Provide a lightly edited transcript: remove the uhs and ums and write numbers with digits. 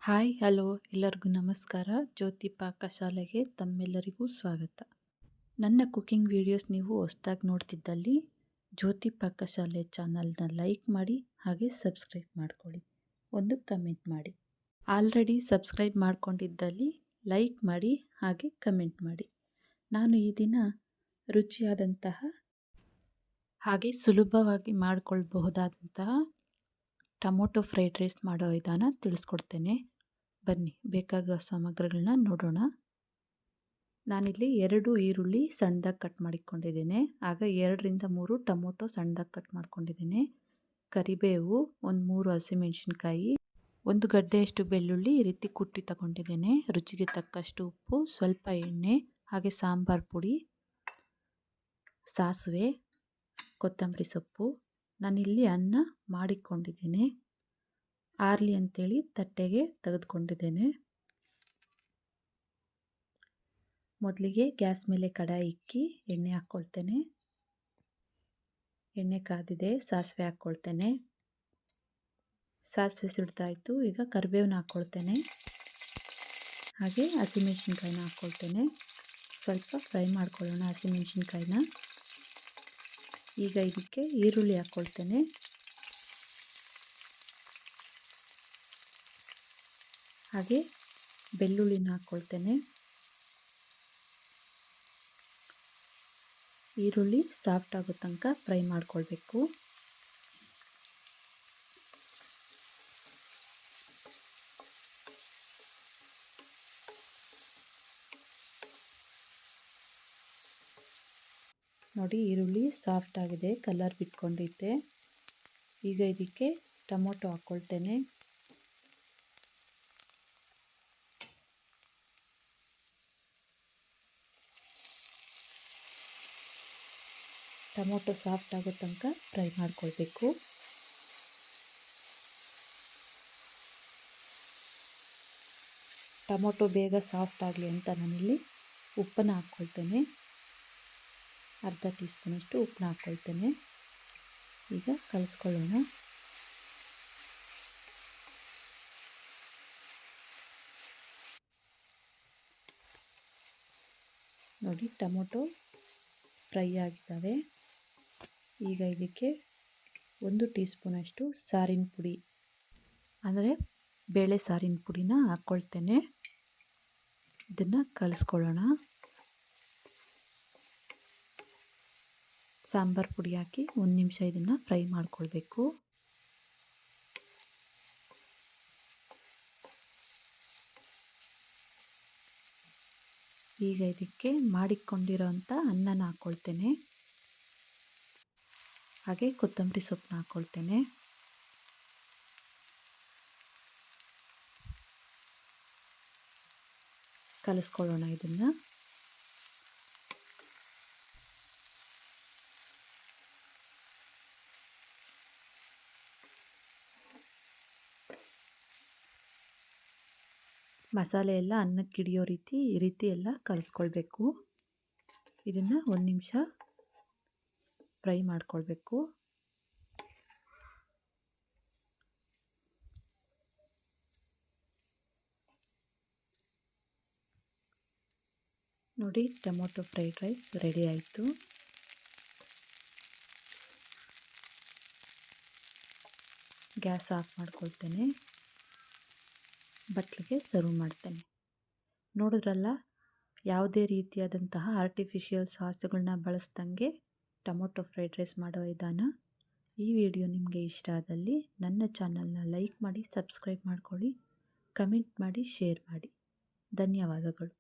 Hi hello ಎಲ್ಲರಿಗೂ ನಮಸ್ಕಾರ. ಜ್ಯೋತಿ ಪಾಕಶಾಲೆಗೆ ತಮ್ಮೆಲ್ಲರಿಗೂ ಸ್ವಾಗತ. ನನ್ನ ಕುಕಿಂಗ್ ವಿಡಿಯೋಸ್ ನೀವು ಹೊಸದಾಗಿ ನೋಡ್ತಿದ್ದಲ್ಲಿ ಜ್ಯೋತಿ ಪಾಕಶಾಲೆ ಚಾನಲ್ನ ಲೈಕ್ ಮಾಡಿ, ಹಾಗೆ ಸಬ್ಸ್ಕ್ರೈಬ್ ಮಾಡ್ಕೊಳ್ಳಿ, ಒಂದು ಕಮೆಂಟ್ ಮಾಡಿ. ಆಲ್ರೆಡಿ ಸಬ್ಸ್ಕ್ರೈಬ್ ಮಾಡ್ಕೊಂಡಿದ್ದಲ್ಲಿ ಲೈಕ್ ಮಾಡಿ, ಹಾಗೆ ಕಮೆಂಟ್ ಮಾಡಿ. ನಾನು ಈ ದಿನ ರುಚಿಯಾದಂತಹ ಹಾಗೆ ಸುಲಭವಾಗಿ ಮಾಡಿಕೊಳ್ಳಬಹುದಾದಂತಹ ಟೊಮೊಟೊ ಫ್ರೈಡ್ ರೈಸ್ ಮಾಡೋ ವಿಧಾನ ತಿಳಿಸ್ಕೊಡ್ತೇನೆ. ಬನ್ನಿ, ಬೇಕಾಗುವ ಸಾಮಗ್ರಿಗಳನ್ನ ನೋಡೋಣ. ನಾನಿಲ್ಲಿ 2 ಈರುಳ್ಳಿ ಸಣ್ಣದಾಗಿ ಕಟ್ ಮಾಡಿಕೊಂಡಿದ್ದೇನೆ. ಆಗ 2ರಿಂದ 3 ಟೊಮೊಟೊ ಸಣ್ಣದಾಗಿ ಕಟ್ ಮಾಡ್ಕೊಂಡಿದ್ದೇನೆ. ಕರಿಬೇವು, ಒಂದು 3 ಹಸಿಮೆಣಸಿನ್ಕಾಯಿ, 1 ಗಡ್ಡೆಯಷ್ಟು ಬೆಳ್ಳುಳ್ಳಿ ಈ ರೀತಿ ಕುಟ್ಟಿ ತಗೊಂಡಿದ್ದೇನೆ. ರುಚಿಗೆ ತಕ್ಕಷ್ಟು ಉಪ್ಪು, ಸ್ವಲ್ಪ ಎಣ್ಣೆ, ಹಾಗೆ ಸಾಂಬಾರ್ ಪುಡಿ, ಸಾಸಿವೆ, ಕೊತ್ತಂಬರಿ ಸೊಪ್ಪು. ನಾನಿಲ್ಲಿ ಅನ್ನ ಮಾಡಿಕೊಂಡಿದ್ದೇನೆ. ಆರ್ಲಿ ಅಂತೇಳಿ ತಟ್ಟೆಗೆ ತೆಗೆದುಕೊಂಡಿದ್ದೇನೆ. ಮೊದಲಿಗೆ ಗ್ಯಾಸ್ ಮೇಲೆ ಕಡಾಯಿ ಇಕ್ಕಿ ಎಣ್ಣೆ ಹಾಕ್ಕೊಳ್ತೇನೆ. ಎಣ್ಣೆ ಕಾದಿದೆ, ಸಾಸಿವೆ ಹಾಕ್ಕೊಳ್ತೇನೆ. ಸಾಸಿವೆ ಸಿಡ್ತಾಯಿತು. ಈಗ ಕರಿಬೇವನ್ನ ಹಾಕ್ಕೊಳ್ತೇನೆ, ಹಾಗೆ ಹಸಿಮೆಣಸಿನ್ಕಾಯಿನ ಹಾಕ್ಕೊಳ್ತೇನೆ. ಸ್ವಲ್ಪ ಫ್ರೈ ಮಾಡ್ಕೊಳ್ಳೋಣ ಹಸಿಮೆಣಸಿನ್ಕಾಯಿನ. ಈಗ ಇದಕ್ಕೆ ಈರುಳ್ಳಿ ಹಾಕ್ಕೊಳ್ತೇನೆ. ಹಾಗೆ ಬೆಳ್ಳುಳ್ಳಿನ ಹಾಕ್ಕೊಳ್ತೇನೆ. ಈರುಳ್ಳಿ ಸಾಫ್ಟ್ ಆಗೋ ತನಕ ಫ್ರೈ ಮಾಡ್ಕೊಳ್ಬೇಕು. ನೋಡಿ, ಈರುಳ್ಳಿ ಸಾಫ್ಟ್ ಆಗಿದೆ, ಕಲರ್ ಬಿಟ್ಕೊಂಡೈತೆ. ಈಗ ಇದಕ್ಕೆ ಟೊಮೊಟೊ ಹಾಕ್ಕೊಳ್ತೇನೆ. ಟೊಮೊಟೊ ಸಾಫ್ಟ್ ಆಗೋ ತನಕ ಫ್ರೈ ಮಾಡ್ಕೊಳ್ಬೇಕು. ಟೊಮೊಟೊ ಬೇಗ ಸಾಫ್ಟ್ ಆಗಲಿ ಅಂತ ನಾನಿಲ್ಲಿ ಉಪ್ಪನ್ನು ಹಾಕ್ಕೊಳ್ತೇನೆ. ಅರ್ಧ ಟೀ ಸ್ಪೂನಷ್ಟು ಉಪ್ಪನ್ನ ಹಾಕ್ಕೊಳ್ತೇನೆ. ಈಗ ಕಲಿಸ್ಕೊಳ್ಳೋಣ. ನೋಡಿ, ಟೊಮೊಟೊ ಫ್ರೈ ಆಗಿದ್ದಾವೆ. ಈಗ ಇದಕ್ಕೆ 1 ಟೀ ಸ್ಪೂನಷ್ಟು ಸಾರಿನ ಪುಡಿ, ಅಂದರೆ ಬೇಳೆ ಸಾರಿನ ಪುಡಿನ ಹಾಕ್ಕೊಳ್ತೇನೆ. ಇದನ್ನು ಕಲಿಸ್ಕೊಳ್ಳೋಣ. ಸಾಂಬಾರ್ ಪುಡಿ ಹಾಕಿ 1 ನಿಮಿಷ ಇದನ್ನು ಫ್ರೈ ಮಾಡ್ಕೊಳ್ಬೇಕು. ಈಗ ಇದಕ್ಕೆ ಮಾಡಿಕೊಂಡಿರೋಂಥ ಅನ್ನನ ಹಾಕ್ಕೊಳ್ತೇನೆ, ಹಾಗೆ ಕೊತ್ತಂಬರಿ ಸೊಪ್ಪನ್ನ ಹಾಕ್ಕೊಳ್ತೇನೆ. ಕಲಿಸ್ಕೊಳ್ಳೋಣ ಇದನ್ನು. ಮಸಾಲೆ ಎಲ್ಲ ಅನ್ನಕ್ಕೆ ಹಿಡಿಯೋ ಈ ರೀತಿ ಎಲ್ಲ ಕಲಿಸ್ಕೊಳ್ಬೇಕು. ಇದನ್ನು 1 ನಿಮಿಷ ಫ್ರೈ ಮಾಡ್ಕೊಳ್ಬೇಕು. ನೋಡಿ, ಟೊಮೊಟೊ ಫ್ರೈಡ್ ರೈಸ್ ರೆಡಿ ಆಯಿತು. ಗ್ಯಾಸ್ ಆಫ್ ಮಾಡ್ಕೊಳ್ತೇನೆ. ಬಟ್ಲಿಗೆ ಸರ್ವ್ ಮಾಡ್ತೇನೆ. ನೋಡಿದ್ರಲ್ಲ, ಯಾವುದೇ ರೀತಿಯಾದಂತಹ ಆರ್ಟಿಫಿಷಿಯಲ್ ಸಾಸುಗಳನ್ನ ಬಳಸ್ದಂಗೆ ಟೊಮೊಟೊ ಫ್ರೈಡ್ ರೈಸ್ ಮಾಡೋ ವಿಧಾನ. ಈ ವಿಡಿಯೋ ನಿಮಗೆ ಇಷ್ಟ ಆದಲ್ಲಿ ನನ್ನ ಚಾನಲ್ನ ಲೈಕ್ ಮಾಡಿ, ಸಬ್ಸ್ಕ್ರೈಬ್ ಮಾಡ್ಕೊಳ್ಳಿ, ಕಮೆಂಟ್ ಮಾಡಿ, ಶೇರ್ ಮಾಡಿ. ಧನ್ಯವಾದಗಳು.